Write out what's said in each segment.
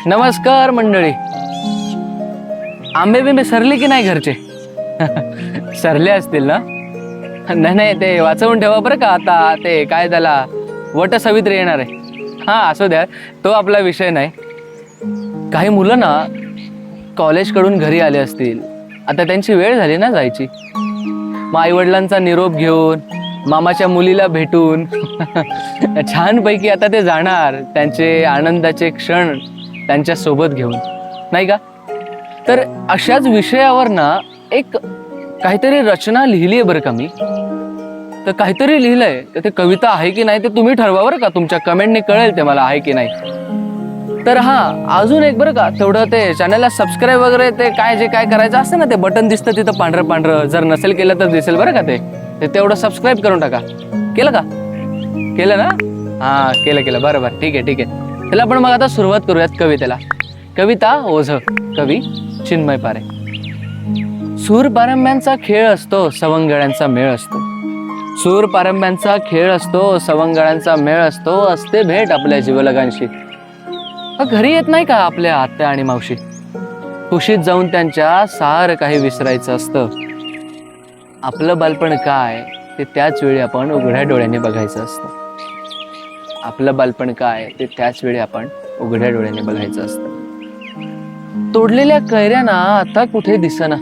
नमस्कार मंडळी. आंबे बिंबे सरले की नाही घरचे? सरले असतील ना? नाही नाही, ते वाचवून ठेवा बरं का. आता ते काय त्याला वट सावित्री येणार आहे. हा असू द्या, तो आपला विषय नाही. काही मुलं ना कॉलेजकडून घरी आले असतील, आता त्यांची वेळ झाली ना जायची. मग आई वडिलांचा निरोप घेऊन, मामाच्या मुलीला भेटून छानपैकी आता ते जाणार त्यांचे आनंदाचे क्षण त्यांच्या सोबत घेऊन, नाही का? तर अशाच विषयावर ना एक काहीतरी रचना लिहिली आहे बरं का मी. तर काहीतरी लिहिलंय, तर ते कविता आहे की नाही ते तुम्ही ठरवा बरं का. तुमच्या कमेंटने कळेल ते मला आहे की नाही. तर हा अजून एक बरं का, तेवढं ते चॅनलला सबस्क्राईब वगैरे ते काय जे काय करायचं असतं ना, ते बटन दिसतं तिथं पांढरं पांढरं. जर नसेल केलं तर दिसेल बरं का. ते तेवढं सबस्क्राईब करून टाका. केलं का? केलं ना? हा केलं. बरं ठीक आहे. त्याला आपण मग आता सुरुवात करूयात कवितेला. कविता ओझ, कवी चिन्मय पारे. सूर पारंब्यांचा खेळ असतो, सवंगड्यांचा मेळ असतो. सूर पारंब्यांचा खेळ असतो, सवंगड्यांचा मेळ असतो. असते भेट आपल्या जीवलगांशी. घरी येत नाही का आपल्या आत्या आणि मावशी? कुशीत जाऊन त्यांच्या सार काही विसरायचं असतं. आपलं बालपण काय ते त्याच वेळी आपण उघड्या डोळ्याने बघायचं असतं. आपलं बालपण काय ते त्याच वेळी आपण उघड्या डोळ्याने बघायचं असतं. तोडलेल्या कैऱ्यांना आता कुठे दिसना.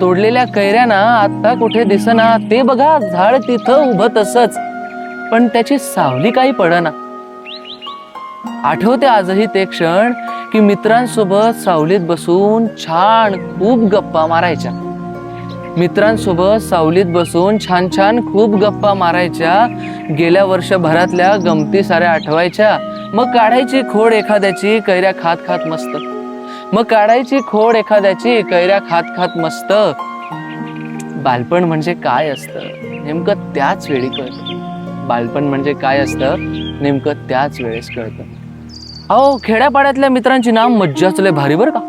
तोडलेल्या कैऱ्यांना आता कुठे दिसना. ते बघा झाड तिथं उभं तसंच, पण त्याची सावली काही पडना. आठवते आजही ते क्षण की मित्रांसोबत सावलीत बसून छान खूप गप्पा मारायच्या. मित्रांसोबत सावलीत बसून छान छान खूप गप्पा मारायच्या. गेल्या वर्षभरातल्या गमती साऱ्या आठवायच्या. मग काढायची खोड एखाद्याची कैऱ्या खात खात मस्त. मग काढायची खोड एखाद्याची कैऱ्या खात खात मस्त. बालपण म्हणजे काय असतं नेमकं त्याच वेळी कळतं. बालपण म्हणजे काय असतं नेमकं त्याच वेळेस कळतं. अहो, खेड्यापाड्यातल्या मित्रांची ना मज्जाच लय भारी बरं का.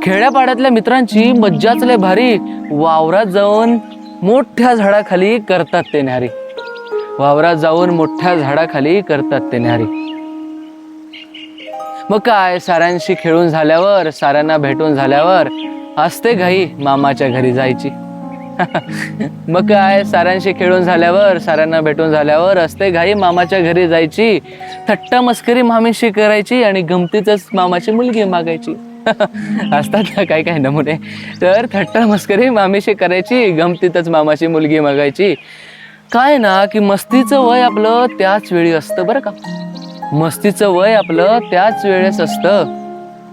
खेड्यापाड्यातल्या मित्रांची मज्जाच लय भारी. वावरात जाऊन मोठ्या झाडाखाली करतात ते न्यारी. वावरात जाऊन मोठ्या झाडाखाली करतात ते न्यारी. मग काय, साऱ्यांशी खेळून झाल्यावर, साऱ्यांना भेटून झाल्यावर असते घाई मामाच्या घरी जायची. मग काय, साऱ्यांशी खेळून झाल्यावर, साऱ्यांना भेटून झाल्यावर असते घाई मामाच्या घरी जायची. थट्टा मस्करी मामीशी करायची आणि गमतीतच मामाची मुलगी मागायची. असतात ना काय काय नमुने. तर थट्टा मस्करी मामीशी करायची, गमतीतच मामाची मुलगी मागायची. काय ना की मस्तीचं वय आपलं त्याच वेळी असतं बरं का. मस्तीचं वय आपलं त्याच वेळेस असतं.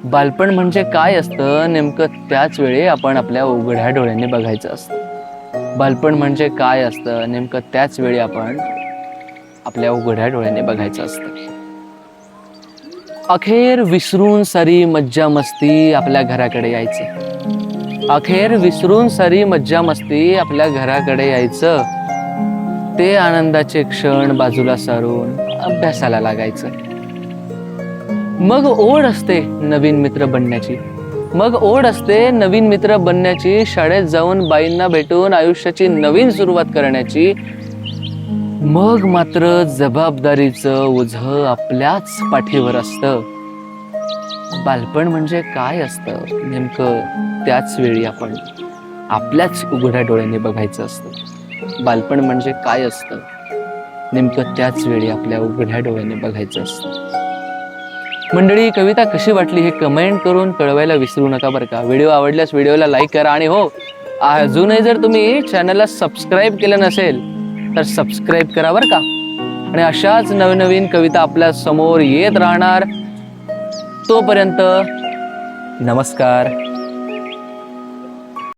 बालपण म्हणजे काय असतं नेमकं त्याच वेळी आपण आपल्या उघड्या डोळ्याने बघायचं असतं. बालपण म्हणजे काय असतं नेमकं त्याच वेळी आपण आपल्या उघड्या डोळ्याने बघायचं असतं. अखेर विसरून सारी मज्जा मस्ती आपल्या घराकडे यायचं. अखेर विसरून सारी मज्जा मस्ती आपल्या घराकडे यायचं. ते आनंदाचे क्षण बाजूला सारून अभ्यासाला लागायचं. मग ओढ असते नवीन मित्र बनण्याची. मग ओढ असते नवीन मित्र बनण्याची. शाळेत जाऊन बाईंना भेटून आयुष्याची नवीन सुरुवात करण्याची. मग मात्र जबाबदारीचं ओझं आपल्याच पाठीवर असतं. बालपण म्हणजे काय असतं नेमकं त्याच वेळी आपण आपल्याच उघड्या डोळ्याने बघायचं असतं. बालपण म्हणजे काय असतं नेमकं त्याच वेळी आपल्या उघड्या डोळ्याने बघायचं असतं. मंडळी, कविता कशी वाटली हे कमेंट करून कळवायला विसरू नका बरं का. व्हिडिओ आवडल्यास व्हिडिओला लाईक करा. आणि हो, अजूनही जर तुम्ही चॅनलला सबस्क्राईब केलं नसेल तर सबस्क्राईब करा बरं का. आणि अशाच नवनवीन कविता आपल्या समोर येत राहणार. तोपर्यंत नमस्कार.